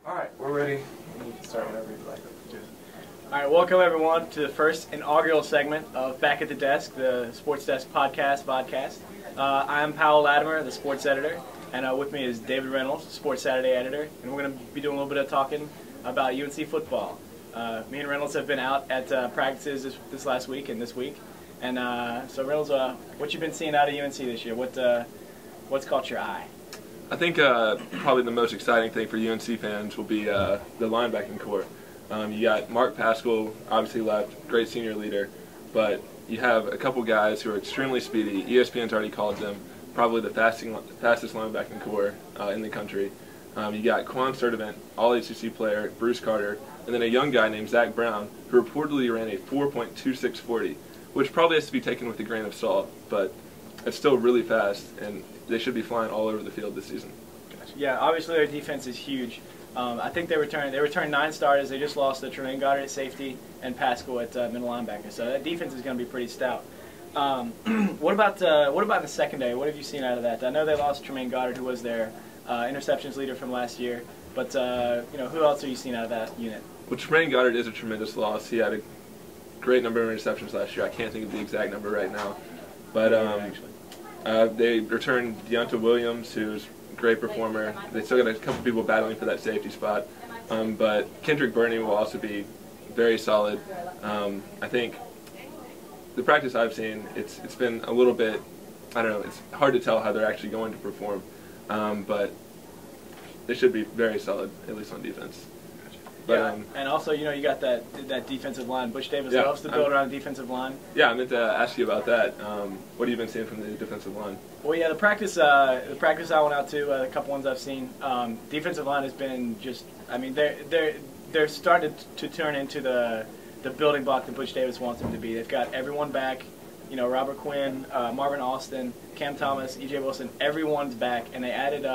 Alright, we're ready. You can start whenever you'd like. Alright, welcome everyone to the first inaugural segment of Back at the Desk, the Sports Desk vodcast. I'm Powell, Latimer, the sports editor, and with me is David Reynolds, Sports Saturday editor, and we're going to be doing a little bit of talking about UNC football. Me and Reynolds have been out at practices this last week and this week, and so Reynolds, what you been seeing out of UNC this year? What's caught your eye? I think probably the most exciting thing for UNC fans will be the linebacking core. You got Mark Pascal, obviously left, great senior leader, but you have a couple guys who are extremely speedy. ESPN's already called them probably the fastest linebacking core in the country. You got Quan Sturdivant, all-ACC player, Bruce Carter, and then a young guy named Zach Brown, who reportedly ran a 4.2640, which probably has to be taken with a grain of salt, but it's still really fast, and they should be flying all over the field this season. Yeah, obviously their defense is huge. I think they returned 9 starters. They just lost to Tremaine Goddard at safety and Pascal at middle linebacker. So that defense is going to be pretty stout. What about the secondary? What have you seen out of that? I know they lost Tremaine Goddard, who was their interceptions leader from last year. But who else are you seeing out of that unit? Well, Tremaine Goddard is a tremendous loss. He had a great number of interceptions last year. I can't think of the exact number right now, but they returned Deonta Williams, who's a great performer. They still got a couple people battling for that safety spot, but Kendrick Burney will also be very solid. I think the practice I've seen, it's been a little bit, I don't know, it's hard to tell how they're actually going to perform, but they should be very solid, at least on defense. But, and also, you got that defensive line. Butch Davis loves to build around the defensive line. Yeah, I meant to ask you about that. What have you been seeing from the defensive line? Well, yeah, the practice I went out to, a couple ones I've seen. Defensive line has been just, I mean, they're starting to turn into the building block that Butch Davis wants them to be. They've got everyone back. Robert Quinn, Marvin Austin, Cam Thomas, E.J. Wilson. Everyone's back, and they added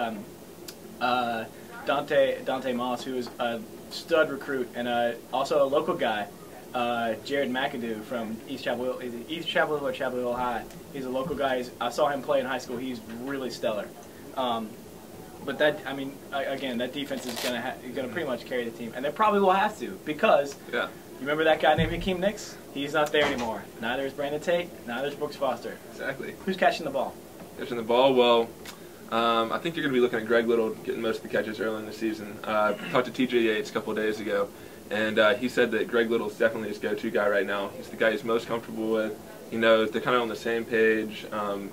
Dante Moss, who is a stud recruit, and also a local guy, Jared McAdoo from East Chapel Hill or Chapel Hill High. He's a local guy. I saw him play in high school. He's really stellar. But that defense is gonna pretty much carry the team, and they probably will have to, because you remember that guy named Hakeem Nicks? He's not there anymore. Neither is Brandon Tate. Neither is Brooks Foster. Exactly. Who's catching the ball? Catching the ball? Well, I think you're going to be looking at Greg Little getting most of the catches early in the season. I talked to T.J. Yates a couple of days ago, and he said that Greg Little is definitely his go-to guy right now. He's the guy he's most comfortable with. They're kind of on the same page.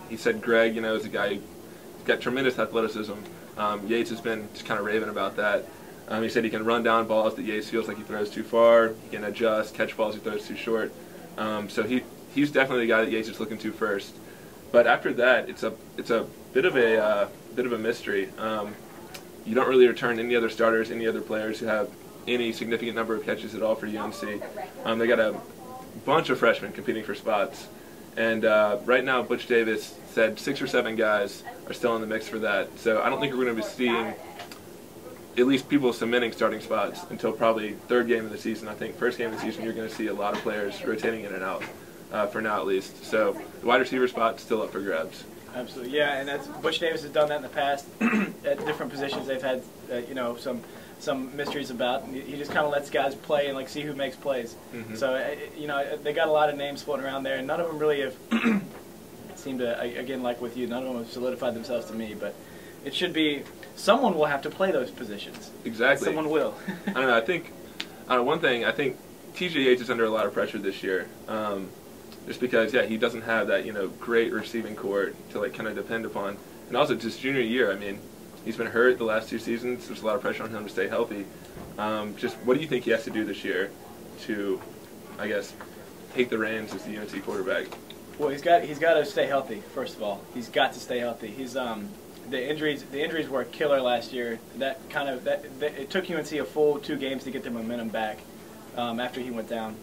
He said Greg, is a guy who's got tremendous athleticism. Yates has been just kind of raving about that. He said he can run down balls that Yates feels like he throws too far. He can adjust, catch balls he throws too short. So he's definitely the guy that Yates is looking to first. But after that, it's a bit of a mystery. You don't really return any other starters, any other players who have any significant number of catches at all for UNC. They got a bunch of freshmen competing for spots, and right now Butch Davis said 6 or 7 guys are still in the mix for that. So I don't think we're going to be seeing at least people cementing starting spots until probably 3rd game of the season. I think 1st game of the season you're going to see a lot of players rotating in and out, for now at least. So the wide receiver spot's still up for grabs. Absolutely, yeah, and Butch Davis has done that in the past at different positions. They've had some mysteries about. He just kind of lets guys play and see who makes plays. Mm-hmm. So they got a lot of names floating around there, and none of them really have seemed to, again, like with you, none of them have solidified themselves to me. But it should be someone will have to play those positions. Exactly, someone will. I don't know. One thing I think T.J. Yates is under a lot of pressure this year. Just because, he doesn't have that, great receiving core to, kind of depend upon. And also, just junior year, he's been hurt the last 2 seasons. There's a lot of pressure on him to stay healthy. Just what do you think he has to do this year to, I guess, take the reins as the UNC quarterback? Well, he's got to stay healthy, first of all. He's got to stay healthy. He's the injuries were a killer last year. It took UNC a full 2 games to get their momentum back after he went down.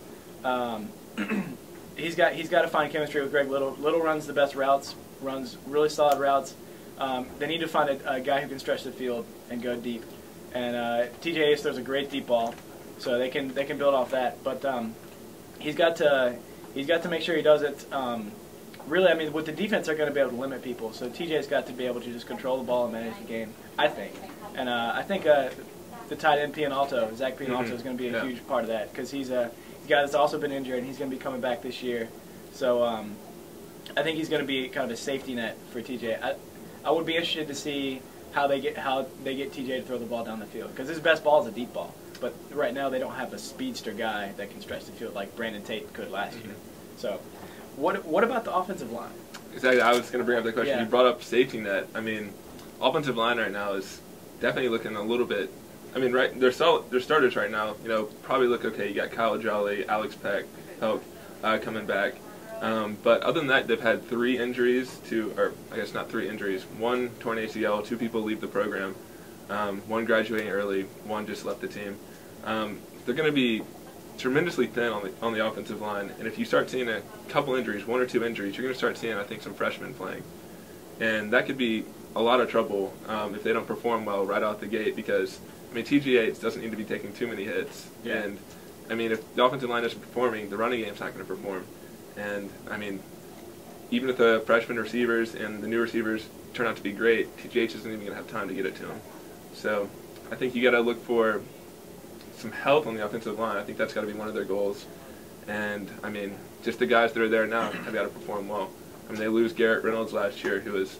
He's got to find chemistry with Greg Little. Little runs the best routes, runs really solid routes. They need to find a guy who can stretch the field and go deep. And T.J. Ace throws a great deep ball, so they can build off that. But he's got to make sure he does it. Really, with the defense, they're going to be able to limit people. So T.J.'s got to be able to just control the ball and manage the game, I think. And I think the tight end Pianalto. Zach Pianalto is going to be a huge part of that because he's a guy that's also been injured and he's going to be coming back this year. So I think he's going to be kind of a safety net for TJ. I would be interested to see how they get TJ to throw the ball down the field because his best ball is a deep ball. But right now they don't have a speedster guy that can stretch the field like Brandon Tate could last year. So what about the offensive line? Exactly. I was going to bring up that question. Yeah. You brought up safety net. I mean, offensive line right now is definitely looking a little bit. I mean, right, their starters right now, probably look okay. You got Kyle Jolly, Alex Peck, coming back. But other than that, they've had 3 injuries or I guess not 3 injuries. 1 torn ACL, 2 people leave the program. 1 graduating early, 1 just left the team. They're going to be tremendously thin on the offensive line, and if you start seeing a couple injuries, 1 or 2 injuries, you're going to start seeing, I think, some freshmen playing. And that could be a lot of trouble if they don't perform well right out the gate because, I mean, TJ Yates doesn't need to be taking too many hits. Yeah. And, I mean, if the offensive line isn't performing, the running game's not going to perform. And, I mean, even if the freshman receivers and the new receivers turn out to be great, TJ Yates isn't even going to have time to get it to them. So I think you got to look for some help on the offensive line. I think that's got to be one of their goals. And, I mean, just the guys that are there now have got to perform well. I mean, they lose Garrett Reynolds last year, who was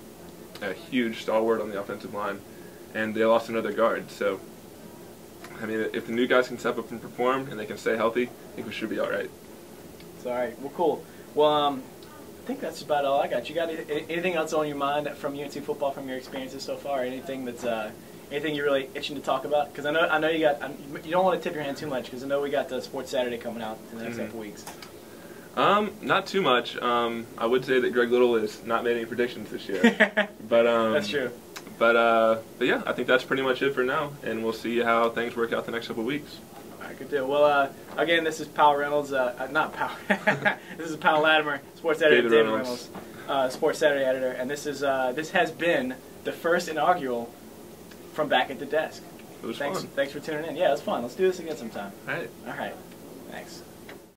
a huge stalwart on the offensive line, and they lost another guard. So, I mean, if the new guys can step up and perform and they can stay healthy, I think we should be all right. It's all right. Well, cool. Well, I think that's about all I got. You got anything else on your mind from UNC football, from your experiences so far? Anything that's anything you're really itching to talk about? Because I know you got. You don't want to tip your hand too much because I know we got the Sports Saturday coming out in the next couple weeks. Not too much. I would say that Greg Little has not made any predictions this year. But that's true. But yeah, I think that's pretty much it for now, and we'll see how things work out the next couple of weeks. All right, good deal. Well, again, this is Powell Reynolds. Not Powell. This is Powell Latimer, Sports Editor. David Reynolds, Sports Saturday editor, and this has been the first inaugural from Back at the Desk. It was fun. Thanks for tuning in. Yeah, it was fun. Let's do this again sometime. All right. All right. Thanks.